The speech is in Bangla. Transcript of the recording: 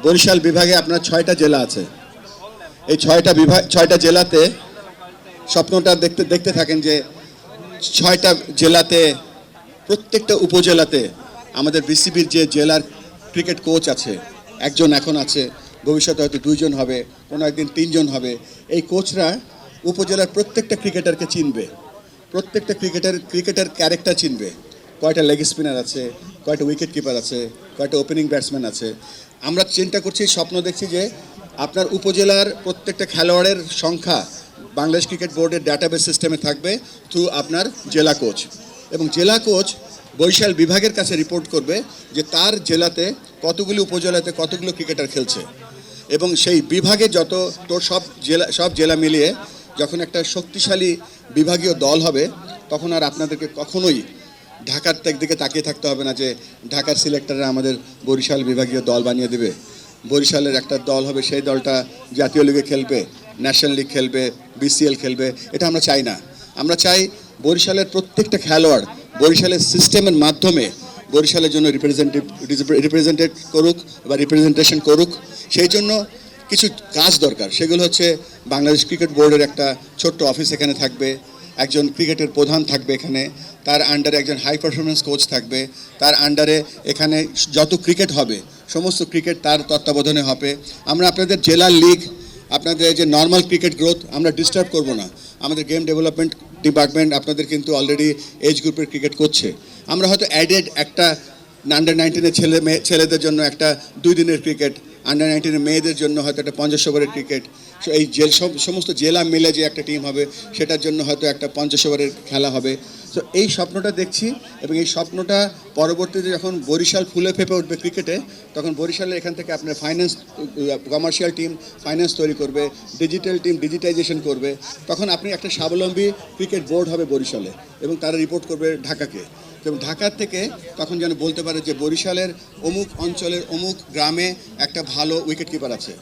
বরিশাল বিভাগে আপনার 6টা জেলা আছে। এই 6টা জেলাতে স্বপ্নটা দেখতে দেখতে থাকেন যে 6টা জেলাতে প্রত্যেকটা উপজেলাতে আমাদের বিসিবির যে জেলার ক্রিকেট কোচ আছে, একজন এখন আছে, ভবিষ্যতে হয়তো 2জন হবে, কোনো একদিন 3জন হবে। এই কোচরা উপজেলার প্রত্যেকটা ক্রিকেটারকে চিনবে, প্রত্যেকটা ক্রিকেটার ক্যারেক্টার চিনবে। কয়টা লেগ স্পিনার আছে, কয়টা উইকেট কিপার আছে, কয়টা ওপেনিং ব্যাটসম্যান আছে। আমরা চিন্তা করছি, স্বপ্ন দেখছি যে আপনার উপজেলার প্রত্যেকটা খেলোয়াড়ের সংখ্যা বাংলাদেশ ক্রিকেট বোর্ডের ডাটাবেস সিস্টেমে থাকবে থ্রু আপনার জেলা কোচ, এবং জেলা কোচ বরিশাল বিভাগের কাছে রিপোর্ট করবে যে তার জেলাতে কতগুলি উপজেলাতে কতগুলো ক্রিকেটার খেলছে। এবং সেই বিভাগে সব জেলা মিলিয়ে যখন একটা শক্তিশালী বিভাগীয় দল হবে, তখন আর আপনাদেরকে কখনোই ঢাকার দিকে তাকিয়ে থাকতে হবে না যে ঢাকার সিলেক্টররা আমাদের বরিশাল বিভাগীয় দল বানিয়ে দেবে। বরিশালের একটা দল হবে, সেই দলটা জাতীয় লিগে খেলবে, ন্যাশনাল লিগ খেলবে, বিসিএল খেলবে। এটা আমরা চাই না। আমরা চাই বরিশালের প্রত্যেকটা খেলোয়াড় বরিশালের সিস্টেমের মাধ্যমে বরিশালের জন্য রিপ্রেজেন্টেট করুক বা রিপ্রেজেন্টেশন করুক। সেই জন্য কিছু কাজ দরকার। সেগুলো হচ্ছে বাংলাদেশ ক্রিকেট বোর্ডের একটা ছোট্ট অফিস এখানে থাকবে, একজন ক্রিকেটের প্রধান থাকবে এখানে, তার আন্ডারে একজন হাই পারফরমেন্স কোচ থাকবে, তার আন্ডারে এখানে যত ক্রিকেট হবে সমস্ত ক্রিকেট তার তত্ত্বাবধানে হবে। আমরা আপনাদের জেলা লিগ, আপনাদের যে নর্মাল ক্রিকেট গ্রোথ আমরা ডিস্টার্ব করব না। আমাদের গেম ডেভেলপমেন্ট ডিপার্টমেন্ট আপনাদের কিন্তু অলরেডি এজ গ্রুপের ক্রিকেট করছে। আমরা হয়তো অ্যাডেড একটা আন্ডার 19-এর ছেলেদের জন্য একটা 2 দিনের ক্রিকেট, আন্ডার 19-এর মেয়েদের জন্য হয়তো একটা 50 ওভারের ক্রিকেট, এই সমস্ত জেলা মিলে যে একটা টিম হবে সেটার জন্য হয়তো একটা 50 ওভারের খেলা হবে। তো এই স্বপ্নটা দেখছি, এবং এই স্বপ্নটা পরবর্তীতে যখন বরিশাল ফুলে ফেপে উঠবে ক্রিকেটে, তখন বরিশালের এখান থেকে আপনার ফাইন্যান্স, কমার্শিয়াল টিম ফাইন্যান্স তৈরি করবে, ডিজিটাল টিম ডিজিটাইজেশন করবে। তখন আপনি একটা স্বাবলম্বী ক্রিকেট বোর্ড হবে বরিশালে, এবং তারা রিপোর্ট করবে ঢাকাকে। এবং ঢাকার থেকে তখন যেন বলতে পারে যে বরিশালের অমুক অঞ্চলের অমুক গ্রামে একটা ভালো উইকেট কিপার আছে।